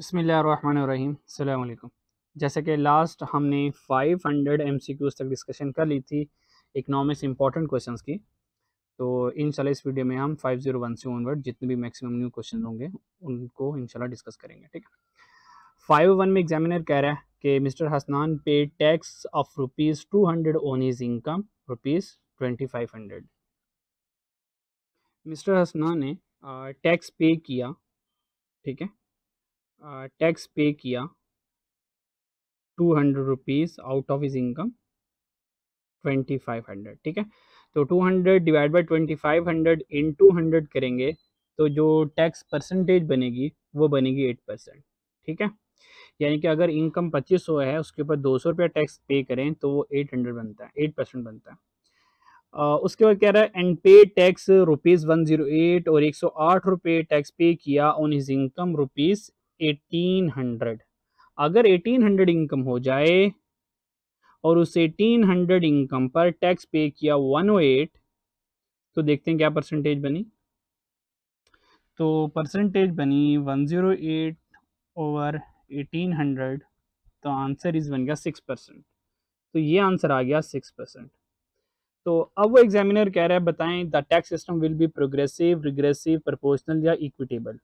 बिस्मिल्लाहिर्रहमानिर्रहीम। अस्सलाम वालेकुम। जैसे कि लास्ट हमने 500 MCQs तक डिस्कशन कर ली थी इकनॉमिक्स इंपॉर्टेंट क्वेश्चंस की, तो इंशाल्लाह इस वीडियो में हम 501 से ऑनवर्ड जितने भी मैक्सिमम न्यू क्वेश्चन होंगे उनको इंशाल्लाह डिस्कस करेंगे। ठीक है। 501 में एग्जामिनर कह रहा है कि Mister Hasnan pay tax of ₹200 on his income ₹2500। Mister Hasnan ने टैक्स पे किया, ठीक है, टैक्स पे किया ₹200 आउट ऑफ हिज इनकम 2500। ठीक है। तो 200 डिवाइड बाई 2500 इन 200 करेंगे तो जो टैक्स परसेंटेज बनेगी वो बनेगी 8%। ठीक है। यानी कि अगर इनकम 2500 है उसके ऊपर 200 रुपया टैक्स पे करें तो वो 800 बनता है, 8% बनता है। उसके बाद कह रहा है एंड पे टैक्स ₹108 और 108 रुपये टैक्स पे किया ऑन हिज इनकम ₹1800। अगर 1800 इनकम हो जाए और उस 1800 इनकम पर टैक्स पे किया 108, तो देखते हैं क्या परसेंटेज बनी। तो परसेंटेज बनी 108 ओवर 1800, तो आंसर इज बन गया 6%। तो ये आंसर आ गया 6%। तो अब वो एग्जामिनर कह रहा है बताएं the tax system will be progressive, regressive, proportional या इक्विटेबल।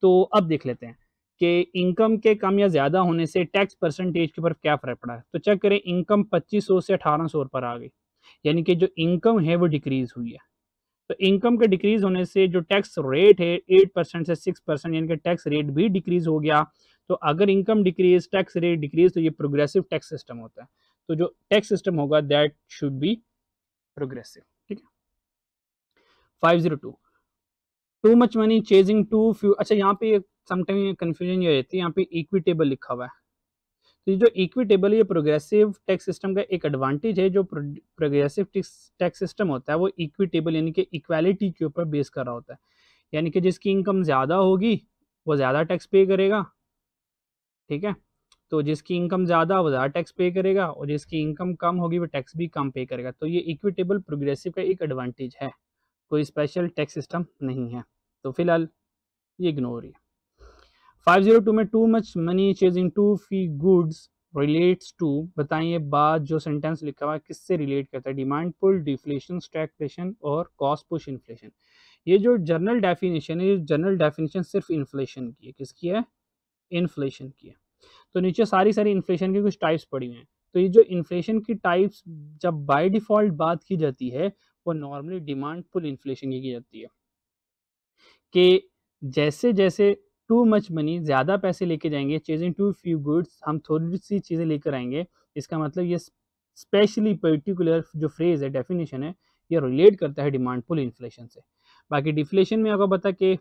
तो अब देख लेते हैं कि इनकम के कम या ज़्यादा होने से टैक्स परसेंटेज के ऊपर क्या फ़र्क पड़ा है। तो चेक करें, इनकम 2500 से 1800 पर आ गई, यानी कि जो इनकम है वो डिक्रीज़ हुई है। तो इनकम के डिक्रीज़ होने से जो टैक्स रेट है 8% से 6%, यानी कि टैक्स रेट भी डिक्रीज़ हो गया। तो अगर income decrease tax rate decrease तो ये प्रोग्रेसिव टैक्स सिस्टम होता है। तो जो टैक्स सिस्टम होगा दैट शुड बी प्रोग्रेसिव। ठीक है। 502 too much money chasing too few. अच्छा, यहाँ पे समटाइम कंफ्यूजन ये रहती है, यहाँ पे इक्विटेबल लिखा हुआ है। तो ये जो इक्विटेबल ये प्रोग्रेसिव टैक्स सिस्टम का एक एडवांटेज है। जो प्रोग्रेसिव टैक्स सिस्टम होता है वो इक्विटेबल यानी कि इक्वालिटी के ऊपर बेस कर रहा होता है। यानी कि जिसकी इनकम ज़्यादा होगी वो ज़्यादा टैक्स पे करेगा। ठीक है। तो जिसकी इनकम ज़्यादा वो ज़्यादा टैक्स पे करेगा और जिसकी इनकम कम होगी वो टैक्स भी कम पे करेगा। तो ये इक्विटेबल प्रोग्रेसिव का एक एडवांटेज है, कोई स्पेशल टैक्स सिस्टम नहीं है। तो फिलहाल ये इग्नोर ही। 502 में too much money chasing too few goods relates to. बताइए बाद जो सेंटेंस लिखा हुआ है किससे रिलेट करता है। डिमांड पुल, डिफ्लेशन, स्टैगफ्लेशन और कॉस्ट पुश इन्फ्लेशन। ये जो जनरल डेफिनेशन है, ये जनरल डेफिनेशन सिर्फ इन्फ्लेशन की है। किसकी है? इन्फ्लेशन की है। तो नीचे सारी सारी इन्फ्लेशन की कुछ टाइप्स पड़ी हुई हैं। तो ये जो इन्फ्लेशन की टाइप्स जब बाय डिफ़ॉल्ट बात की जाती है वो नॉर्मली डिमांड पुल इन्फ्लेशन की जाती है कि जैसे जैसे टू मच मनी ज़्यादा पैसे लेके जाएंगे, चेजिंग टू फ्यू गुड्स हम थोड़ी सी चीज़ें लेकर आएंगे। इसका मतलब ये स्पेशली पर्टिकुलर जो फ्रेज है, डेफिनेशन है, ये रिलेट करता है डिमांड पुल इन्फ्लेशन से। बाकी डिफ्लेशन में आपको पता कि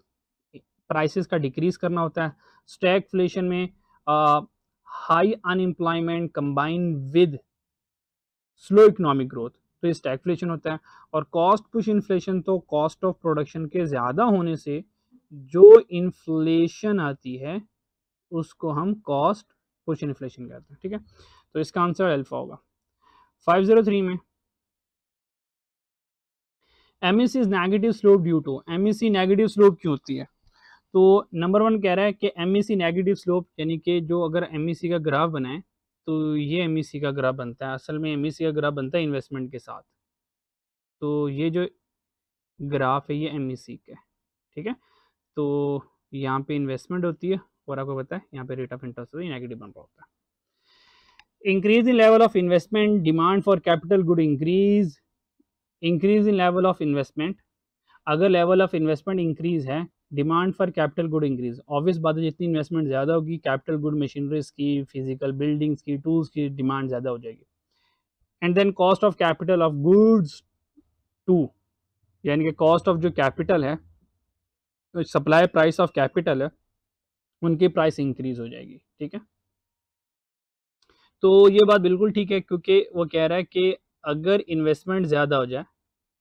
प्राइसेस का डिक्रीज करना होता है। स्टैगफ्लेशन में high unemployment combine with slow economic growth, तो ये स्टैगफ्लेशन होता है। और कॉस्ट पुश इन्फ्लेशन तो कॉस्ट ऑफ प्रोडक्शन के ज़्यादा होने से जो इन्फ्लेशन आती है उसको हम कॉस्ट पुश इन्फ्लेशन कहते हैं। ठीक है। तो इसका आंसर अल्फा होगा। 503 में MSC is negative slope due to. MSC negative slope क्यों होती है? तो नंबर वन कह रहा है कि एमएससी नेगेटिव स्लोप, यानी कि जो अगर एमएससी का ग्राफ बनाए तो ये एमएससी का ग्राफ बनता है। असल में एमएससी का ग्राफ बनता है इन्वेस्टमेंट के साथ। तो ये जो ग्राफ है ये एमएससी का है। ठीक है। तो यहाँ पे इन्वेस्टमेंट होती है और आपको पता है यहाँ पे रेट ऑफ इंटरेस्ट नेगेटिव बन रहा होता है। Increase in level of investment, demand for capital good increase. Increase in level of investment, अगर लेवल ऑफ इन्वेस्टमेंट इंक्रीज है, demand for capital good increase. Obvious बात है जितनी इन्वेस्टमेंट ज़्यादा होगी कैपिटल गुड मशीनरीज की, फिजिकल बिल्डिंग्स की, tools की डिमांड ज़्यादा हो जाएगी। And then cost of capital of goods too, यानी कि कॉस्ट ऑफ जो कैपिटल है, सप्लाई प्राइस ऑफ कैपिटल है, उनकी प्राइस इंक्रीज हो जाएगी। ठीक है। तो ये बात बिल्कुल ठीक है क्योंकि वो कह रहा है कि अगर इन्वेस्टमेंट ज़्यादा हो जाए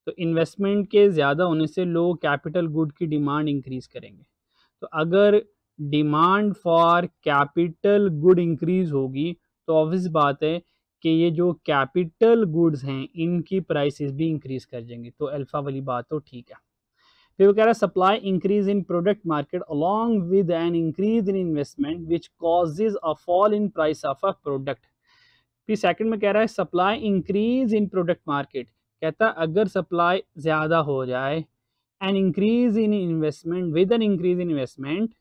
तो इन्वेस्टमेंट के ज़्यादा होने से लोग कैपिटल गुड की डिमांड इंक्रीज़ करेंगे। तो अगर demand for capital good increase होगी तो ऑब्वियस बात है कि ये जो कैपिटल गुड्स हैं इनकी प्राइसेस भी इंक्रीज कर जाएंगी। तो अल्फा वाली बात तो ठीक है। फिर वो कह रहा है supply increase in product market along with an increase in investment which causes a fall in price of a product. फिर सेकंड में कह रहा है supply increase in product market, कहता है अगर सप्लाई ज़्यादा हो जाए, an increase in investment with an increase in investment,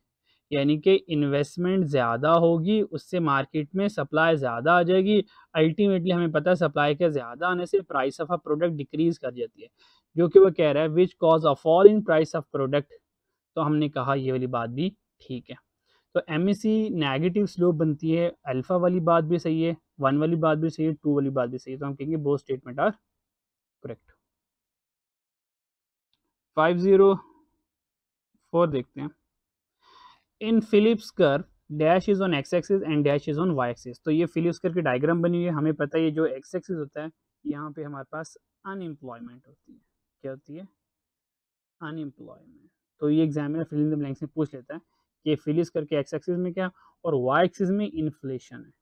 यानी कि इन्वेस्टमेंट ज़्यादा होगी उससे मार्केट में सप्लाई ज़्यादा आ जाएगी। अल्टीमेटली हमें पता है सप्लाई के ज़्यादा आने से price of a product decrease कर जाती है, जो कि वो कह रहा है which cause a fall in price of product. तो हमने कहा ये वाली बात भी ठीक है। तो एमएससी नेगेटिव स्लोप बनती है, अल्फा वाली बात भी सही है, 1 वाली बात भी सही है, 2 वाली बात भी सही है, तो हम कहेंगे बोथ स्टेटमेंट आर करेक्ट। 504 देखते हैं। In Phillips curve dash is on x axis and dash is on y axis. तो ये फिलिप्स कर्व की डायग्राम बनी हुई है, हमें पता है ये जो एक्स एक्सिस होता है यहाँ पे हमारे पास अनएम्प्लॉयमेंट होती है। क्या होती है? अनएम्प्लॉयमेंट। तो ये examiner fill in the blanks में पूछ लेता है कि फिलिप्स कर्व के एक्स एक्सिस में क्या और वाई एक्सिस में इन्फ्लेशन है।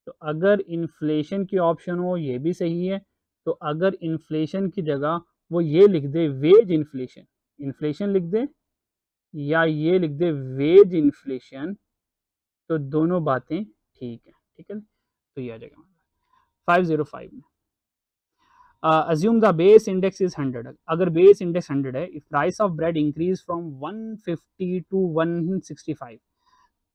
तो अगर इन्फ्लेशन की ऑप्शन हो ये भी सही है, तो अगर इन्फ्लेशन की जगह वो ये लिख दे वेज इन्फ्लेशन, इन्फ्लेशन लिख दे या ये लिख दे वेज इन्फ्लेशन, तो दोनों बातें ठीक है। ठीक है, तो ये आ जाएगा 505 में। assume the base index is 100। अगर बेस इंडेक्स 100 है, if price of bread increase from 150 to 165,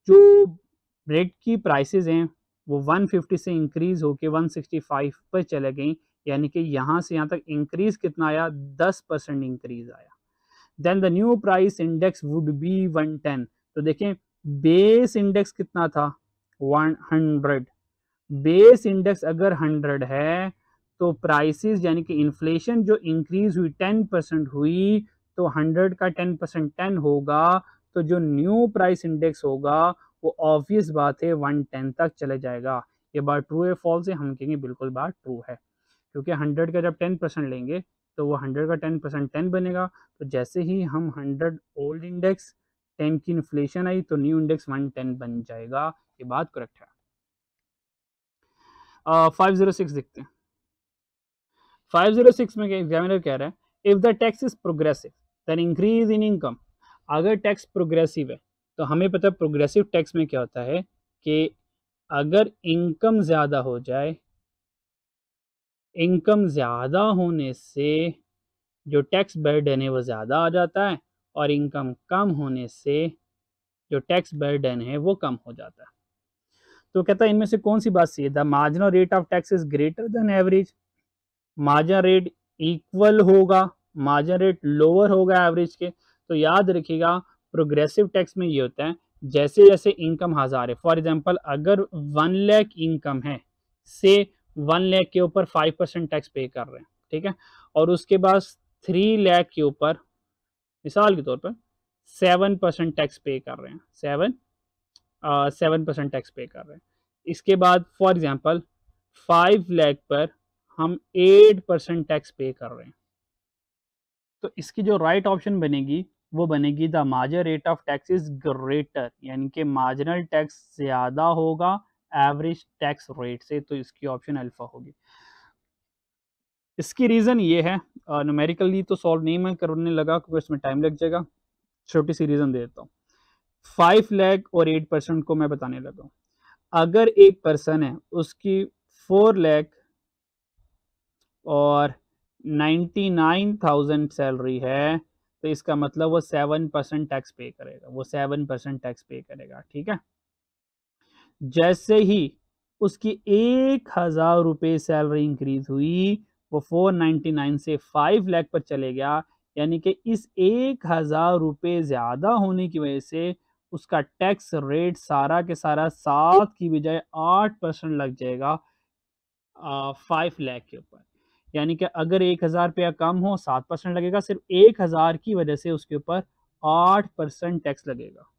जो ब्रेड की प्राइसेस हैं वो 150 से इंक्रीज होके 165 पर चले गई, यानी कि यहाँ से यहाँ तक इंक्रीज कितना आया? 10% इंक्रीज आया। Then the new price index would be 110। तो देखें बेस इंडेक्स कितना था? 100। बेस इंडेक्स अगर 100 है तो प्राइसेस यानी कि इन्फ्लेशन जो इंक्रीज हुई 10% हुई, तो 100 का 10% 10 होगा, तो जो न्यू प्राइस इंडेक्स होगा वो ऑब्वियस बात है 110 तक चले जाएगा। ये बात ट्रू है फॉल्स है? हम कहेंगे बिल्कुल बात ट्रू है, क्योंकि 100 का जब 10% लेंगे तो वो 100 का 10% 10 बनेगा। तो जैसे ही हम 100 ओल्ड इंडेक्स 10 की इन्फ्लेशन आई तो न्यू इंडेक्स 110 बन जाएगा। ये बात करेक्ट है। 506 देखते हैं। 506 में एग्जामिनर कह रहा है if the tax is progressive then increase in income. अगर टैक्स प्रोग्रेसिव है तो हमें पता है प्रोग्रेसिव टैक्स में क्या होता है कि अगर इनकम ज़्यादा हो जाए, इनकम ज़्यादा होने से जो टैक्स बर्डन है वो ज़्यादा आ जाता है, और इनकम कम होने से जो टैक्स बर्डन है वो कम हो जाता है। तो कहता है इनमें से कौन सी बात सही है? The marginal rate of tax is greater than average. Margin rate equal होगा, मार्जिन रेट लोअर होगा एवरेज के। तो याद रखिएगा प्रोग्रेसिव टैक्स में ये होता है जैसे जैसे इनकम 1000 है, फॉर एग्जांपल अगर 1 लाख इनकम है से 1 लाख के ऊपर 5% टैक्स पे कर रहे हैं, ठीक है, और उसके बाद 3 लाख के ऊपर मिसाल के तौर पर 7% टैक्स पे कर रहे हैं, 7% टैक्स पे कर रहे हैं। इसके बाद फॉर एग्जांपल 5 लाख पर हम 8% टैक्स पे कर रहे हैं, तो इसकी जो राइट ऑप्शन बनेगी वो बनेगी the marginal rate of tax is greater, यानी कि मार्जिनल टैक्स ज़्यादा होगा एवरेज टैक्स रेट से, तो इसकी ऑप्शन अल्फा होगी। इसकी रीज़न ये है, न्यूमेरिकली तो सॉल्व नहीं मैं करने लगा क्योंकि इसमें टाइम लग जाएगा, छोटी सी रीज़न दे देता हूँ। 5 लाख और 8% को मैं बताने लगा हूँ। अगर एक पर्सन है उसकी 4 लाख और 99,000 सैलरी है, तो इसका मतलब वो 7% टैक्स पे करेगा, वो 7% टैक्स पे करेगा। ठीक है, जैसे ही उसकी 1,000 रुपये सैलरी इंक्रीज हुई वो 499 से 5 लाख पर चले गया, यानी कि इस 1,000 रुपये ज़्यादा होने की वजह से उसका टैक्स रेट सारा के सारा 7 की बजाय 8% लग जाएगा 5 लाख के ऊपर। यानी कि अगर 1,000 रुपया कम हो 7% लगेगा, सिर्फ 1,000 की वजह से उसके ऊपर 8% टैक्स लगेगा।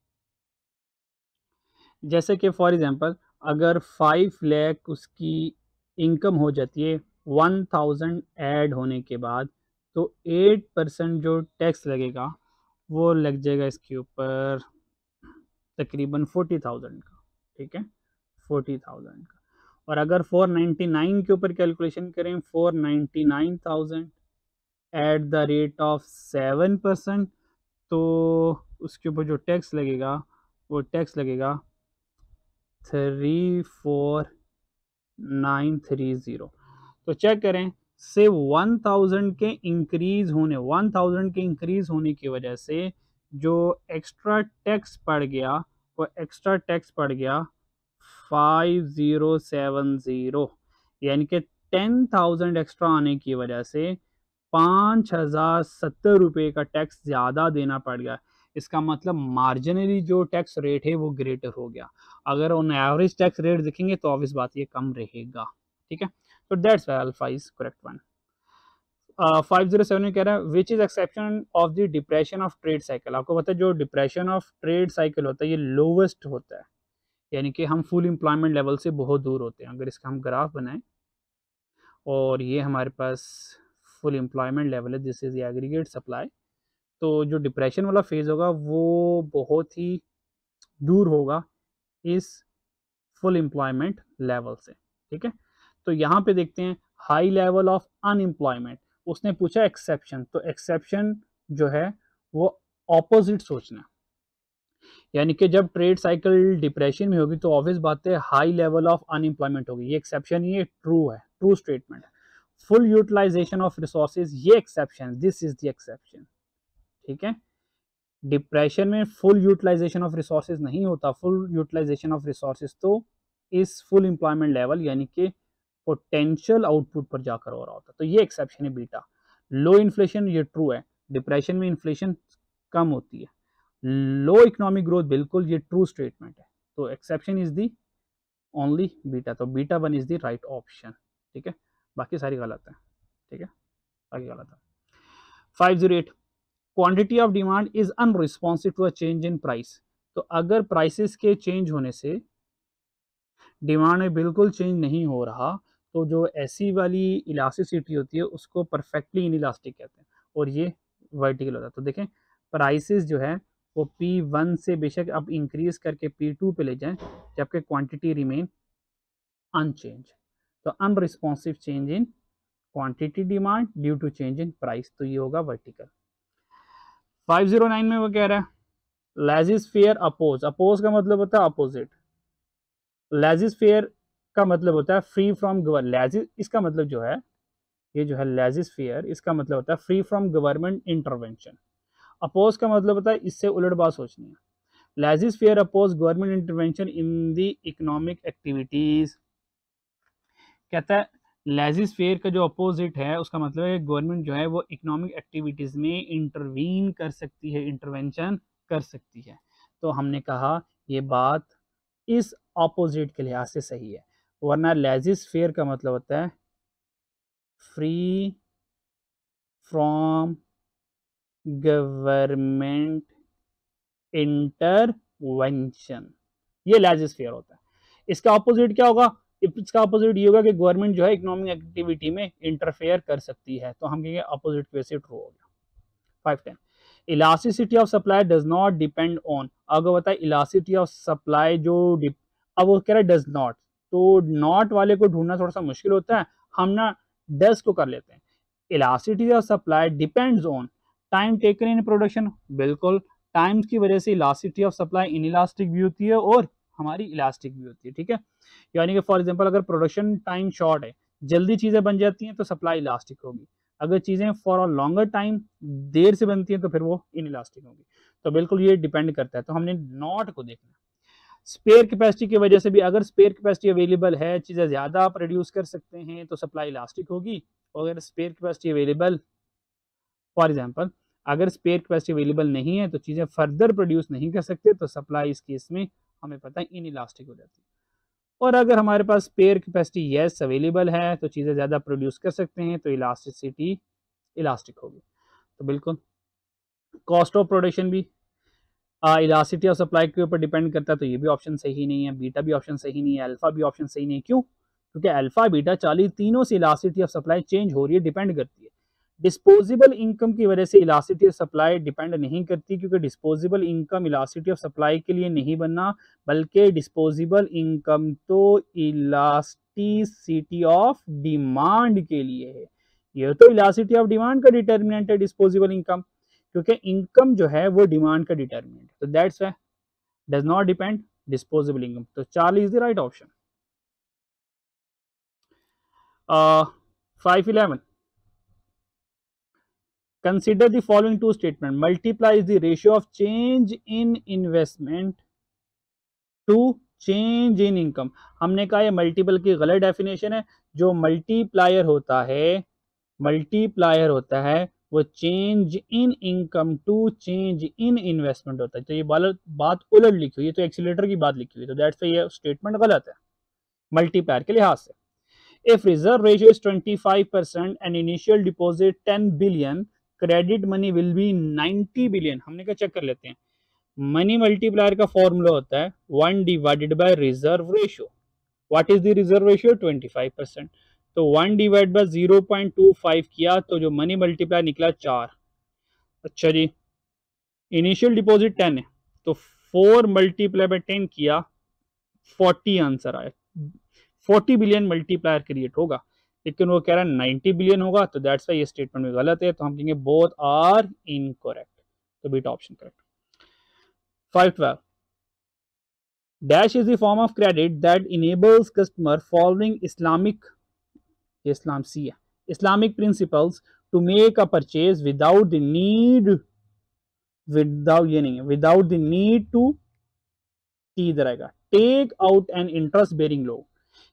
जैसे कि फॉर एग्जांपल अगर 5 लाख उसकी इनकम हो जाती है 1,000 ऐड होने के बाद, तो 8% जो टैक्स लगेगा वो लग जाएगा इसके ऊपर तकरीबन 40,000 का। ठीक है, 40,000 का। और अगर 499 के ऊपर कैलकुलेशन करें, 499,000 एट द रेट ऑफ 7%, तो उसके ऊपर जो टैक्स लगेगा वो टैक्स लगेगा 34930। तो चेक करें, से 1000 के इंक्रीज होने की वजह से जो एक्स्ट्रा टैक्स पड़ गया वो एक्स्ट्रा टैक्स पड़ गया 5070, यानी कि 10,000 एक्स्ट्रा आने की वजह से 5,070 रुपये का टैक्स ज़्यादा देना पड़ गया। इसका मतलब मार्जिनली जो टैक्स रेट है वो ग्रेटर हो गया। अगर ऑन एवरेज टैक्स रेट देखेंगे तो ऑब्वियस बात ये कम रहेगा। ठीक है, तो that's why alpha is correct one. 507 में कह रहा है which is exception of the depression of trade cycle. आपको पता है जो डिप्रेशन ऑफ ट्रेड साइकिल होता है ये लोवेस्ट होता है, यानी कि हम फुल एम्प्लॉयमेंट लेवल से बहुत दूर होते हैं। अगर इसका हम ग्राफ बनाएं और ये हमारे पास फुल एम्प्लॉयमेंट लेवल है, दिस इज एग्रीगेट सप्लाई, तो जो डिप्रेशन वाला फेज होगा वो बहुत ही दूर होगा इस फुल एम्प्लॉयमेंट लेवल से। ठीक है, तो यहाँ पे देखते हैं हाई लेवल ऑफ अनएम्प्लॉयमेंट, उसने पूछा एक्सेप्शन, तो एक्सेप्शन जो है वो ऑपोजिट सोचना, यानी कि जब ट्रेड साइकिल डिप्रेशन में होगी तो ऑब्वियस बात है हाई लेवल ऑफ अनएम्प्लॉयमेंट होगी। ये एक्सेप्शन, ये ट्रू है, ट्रू स्टेटमेंट है। फुल यूटिलाइजेशन ऑफ रिसोर्सेज, ये exception, this is the exception. ठीक है, डिप्रेशन में फुल यूटिलाइजेशन ऑफ रिसोर्सेज नहीं होता, फुल यूटिलाइजेशन ऑफ रिसोर्सेज तो इस फुल एम्प्लॉयमेंट लेवल यानी कि पोटेंशियल आउटपुट पर जाकर हो रहा होता, तो ये एक्सेप्शन है बीटा। लो इन्फ्लेशन, ये ट्रू है, डिप्रेशन में इन्फ्लेशन कम होती है। लो इकोनॉमिक ग्रोथ, बिल्कुल ये ट्रू स्टेटमेंट है, तो exception is the only beta, तो beta one is the right option. ठीक है, बाकी सारी गलत है। ठीक है, बाकी गलत है। 508 quantity of demand is unresponsive to a change in price. तो अगर प्राइसेस के चेंज होने से डिमांड में बिल्कुल चेंज नहीं हो रहा तो जो ऐसी वाली इलास्टिसिटी होती है उसको परफेक्टली इनइलास्टिक कहते हैं, और ये वर्टिकल होता है। तो देखें प्राइसेस जो है वो P1 से बेशक अब इंक्रीज करके P2 पे ले जाएं, जबकि क्वांटिटी रिमेन अनचेंज, तो unresponsive change in quantity demand due to change in price, तो ये होगा वर्टिकल। 509 में वो कह रहा है लेजिस फेयर अपोज, अपोज का मतलब होता है अपोजिट, लेजिस फेयर का मतलब होता है फ्री फ्रॉम गवर्नमेंट, लेजिस इसका मतलब जो है ये जो है लेजिस फेयर, इसका मतलब होता है free from government intervention. Oppose का मतलब होता है इससे उलट बात सोचनी है, laissez faire oppose government intervention in the economic activities. कहता है लेजिस फेयर का जो अपोजिट है उसका मतलब है गवर्नमेंट जो है वो इकोनॉमिक एक्टिविटीज में इंटरवीन कर सकती है, इंटरवेंशन कर सकती है। तो हमने कहा ये बात इस ऑपोजिट के लिहाज से सही है, वरना लेजिस फेयर का मतलब होता है फ्री फ्रॉम गवर्नमेंट इंटरवेंशन, ये लेजिस फेयर होता है। इसका ऑपोजिट क्या होगा, इसका ऑपोजिट ये होगा कि गवर्नमेंट जो है इकोनॉमिक एक्टिविटी में इंटरफेयर कर सकती है, तो हम कहेंगे ऑपोजिट की वजह से ट्रू हो गया। 510 elasticity of supply does not depend on, अगर बताए इलास्टिसिटी ऑफ सप्लाई जो अब वो कह रहा है डज नॉट, तो नॉट वाले को ढूंढना थोड़ा सा मुश्किल होता है, हम ना डज को कर लेते हैं। Elasticity of supply depends on time taken in production, बिल्कुल टाइम की वजह से इलास्टिसिटी ऑफ सप्लाई इनइलास्टिक भी होती है और हमारी इलास्टिक भी होती है। ठीक है, यानी कि फॉर एग्जांपल अगर प्रोडक्शन टाइम शॉर्ट है, जल्दी चीज़ें बन जाती हैं तो सप्लाई इलास्टिक होगी, अगर चीज़ें for a longer time there से बनती हैं तो फिर वो इनइलास्टिक होगी। तो बिल्कुल ये डिपेंड करता है, तो हमने नॉट को देखना। स्पेयर कैपेसिटी की वजह से भी, अगर स्पेयर कैपेसिटी अवेलेबल है, चीज़ें ज़्यादा आप प्रोड्यूस कर सकते हैं तो सप्लाई इलास्टिक होगी, और अगर spare capacity available, for example अगर स्पेयर कैपेसिटी अवेलेबल नहीं है तो चीज़ें फर्दर प्रोड्यूस नहीं कर सकते तो सप्लाई इस केस में हमें पता है इनइलास्टिक हो जाती है। और अगर हमारे पास स्पेयर कैपेसिटी यस अवेलेबल है तो चीज़ें ज़्यादा प्रोड्यूस कर सकते हैं तो इलास्टिसिटी इलास्टिक होगी। तो बिल्कुल कॉस्ट ऑफ प्रोडक्शन भी इलास्टिसिटी ऑफ सप्लाई के ऊपर डिपेंड करता है, तो ये भी ऑप्शन सही नहीं है, बीटा भी ऑप्शन सही नहीं है, अल्फा भी ऑप्शन सही नहीं है। क्यों? क्योंकि अल्फा बीटा 40 तीनों से इलास्टिसिटी ऑफ सप्लाई चेंज हो रही है, डिपेंड करती है। डिस्पोजेबल इनकम की वजह से इलास्टिसिटी ऑफ सप्लाई डिपेंड नहीं करती, क्योंकि disposable income elasticity of supply के लिए नहीं बनना, बल्कि डिस्पोजेबल इनकम तो इलास्टिसिटी ऑफ डिमांड के लिए है। यह तो इलास्टिसिटी ऑफ डिमांड का डिटर्मिनेंट है डिस्पोजेबल इनकम, क्योंकि इनकम जो है वो डिमांड का डिटरमिनेंट, तो that's why does not depend disposable income. तो Charlie is the right option. 511, consider the following two statement, multiply is the ratio of change in investment to change in income. हमने कहा ये multiple की गलत definition है। जो multiplier होता है वो change in income to change in investment होता है। तो ये बात उलट लिखी हुई है, तो एक्सीलेटर की बात लिखी हुई है, तो दैट्स ये स्टेटमेंट गलत है मल्टीप्लायर के लिहाज से। If reserve ratio is 25% and initial deposit 10 billion, credit money will be 90 billion। हमने क्या चेक कर लेते हैं। मनी मल्टीप्लायर का फॉर्मूला होता है 1 divided by reserve ratio. What is the reserve ratio? 25%। तो 1 डिवाइड बाय 0.25 किया तो जो मनी मल्टीप्लायर निकला 4। अच्छा जी, इनिशियल डिपॉजिट 10 है तो 4 मल्टीप्लाई बाय 10 किया 40 आंसर आया। 40 बिलियन मल्टीप्लायर क्रिएट होगा, लेकिन वो कह रहा है 90 बिलियन होगा, तो दैट्स वाई ये स्टेटमेंट में गलत है। तो हम कहेंगे बोथ आर इनकरेक्ट, तो beta option correct. 512, dash is the form of credit that enables customer following Islam सी है Islamic principles to make a purchase without the need without the need to टी इधर आएगा take out an interest bearing loan.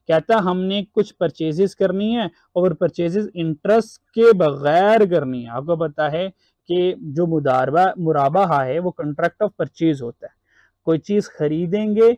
कहता है हमने कुछ purchases करनी है और परचेजेस इंटरेस्ट के बगैर करनी है। आपको पता है कि जो मुराबा है वो कॉन्ट्रैक्ट ऑफ परचेज होता है। कोई चीज खरीदेंगे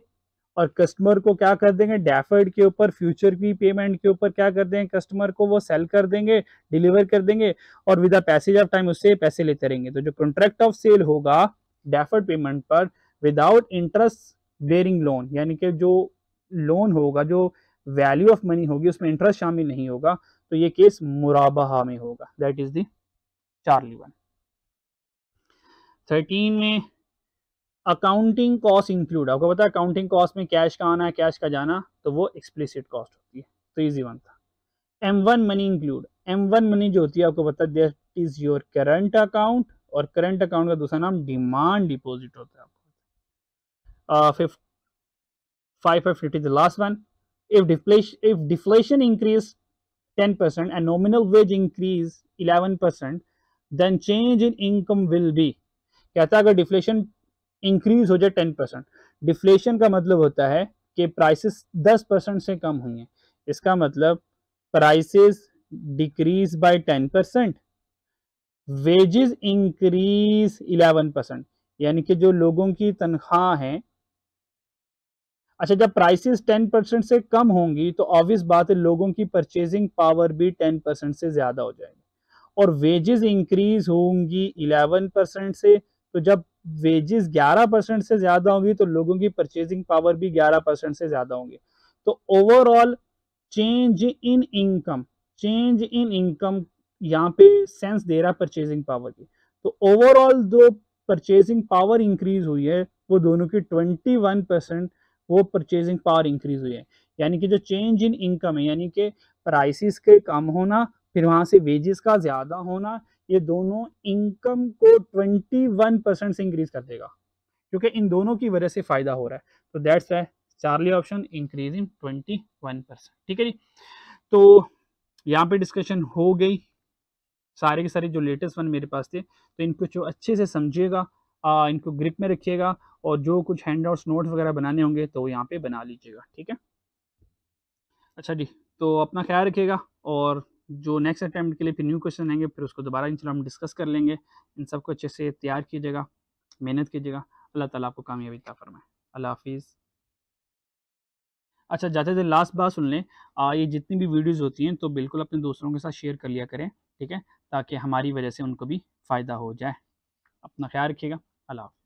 और कस्टमर को क्या कर देंगे, डेफर्ड के ऊपर फ्यूचर की पेमेंट के ऊपर क्या कर देंगे, कस्टमर को वो सेल कर देंगे, डिलीवर कर देंगे और with the passage of time उससे पैसे लेते रहेंगे। तो जो कॉन्ट्रैक्ट ऑफ सेल होगा डेफर्ड पेमेंट पर विदाउट इंटरेस्ट बेरिंग लोन, यानी कि जो लोन होगा, जो वैल्यू ऑफ मनी होगी उसमें इंटरेस्ट शामिल नहीं होगा, तो ये केस मुराबहा में होगा। That is the Charlie one. 13 में अकाउंटिंग कॉस्ट इंक्लूड, आपको पता है अकाउंटिंग कॉस्ट में कैश का आना है कैश का जाना, तो वो एक्सप्लिसिट कॉस्ट होती है, तो इजी वन था। M1 money include, M1 money जो होती है आपको पता है that is your current account, और करंट अकाउंट का दूसरा नाम डिमांड डिपॉजिट होता है। 550 the last one, if deflation increase 10% and nominal wage increase 11%, then change in income will be। कहता है अगर डिफ्लेशन इंक्रीज हो जाए 10%, डिफ्लेशन का मतलब होता है कि प्राइसेस 10% से कम हुई हैं, इसका मतलब prices decrease by 10%, wages increase 11%, यानी कि जो लोगों की तनख्वाह है, अच्छा जब प्राइसेस 10% से कम होंगी तो ऑब्वियस बात है लोगों की परचेजिंग पावर भी 10% से ज्यादा हो जाएगी, और वेजेस इंक्रीज होंगी 11% से, तो जब वेजेस 11% से ज्यादा होंगी तो लोगों की परचेजिंग पावर भी 11% से ज्यादा होंगी। तो ओवरऑल चेंज इन इनकम यहाँ पे सेंस दे रहा परचेजिंग पावर की, तो ओवरऑल जो परचेजिंग पावर इंक्रीज हुई है वो दोनों की 21% वो परचेजिंग पावर इंक्रीज हुई है। यानी कि जो चेंज इन इनकम है, यानी कि प्राइसेस के कम होना फिर वहां से वेजेस का ज्यादा होना, ये दोनों इनकम को 21% से इंक्रीज कर देगा, क्योंकि इन दोनों की वजह से फायदा हो रहा है। तो दैट्स है चार्ली ऑप्शन इंक्रीज इन 21%। ठीक है जी, तो यहाँ पे डिस्कशन हो गई, सारे के सारे जो लेटेस्ट वन मेरे पास थे, तो इनको जो अच्छे से समझिएगा, इनको ग्रिप में रखिएगा, और जो कुछ हैंडआउट्स नोट्स वगैरह बनाने होंगे तो यहाँ पे बना लीजिएगा। ठीक है, अच्छा जी, तो अपना ख्याल रखिएगा, और जो नेक्स्ट अटैम्प्ट के लिए फिर न्यू क्वेश्चन आएंगे फिर उसको दोबारा इंशाल्लाह हम डिस्कस कर लेंगे। इन सबको अच्छे से तैयार कीजिएगा, मेहनत कीजिएगा, अल्लाह ताला आपको कामयाबी अता फरमाए। अल्लाह हाफिज़। अच्छा जाते थे लास्ट बात सुन लें, ये जितनी भी वीडियोज़ होती हैं तो बिल्कुल अपने दोस्तों के साथ शेयर कर लिया करें, ठीक है, ताकि हमारी वजह से उनको भी फ़ायदा हो जाए। अपना ख्याल रखिएगा, अल्लाह हाफ़िज़।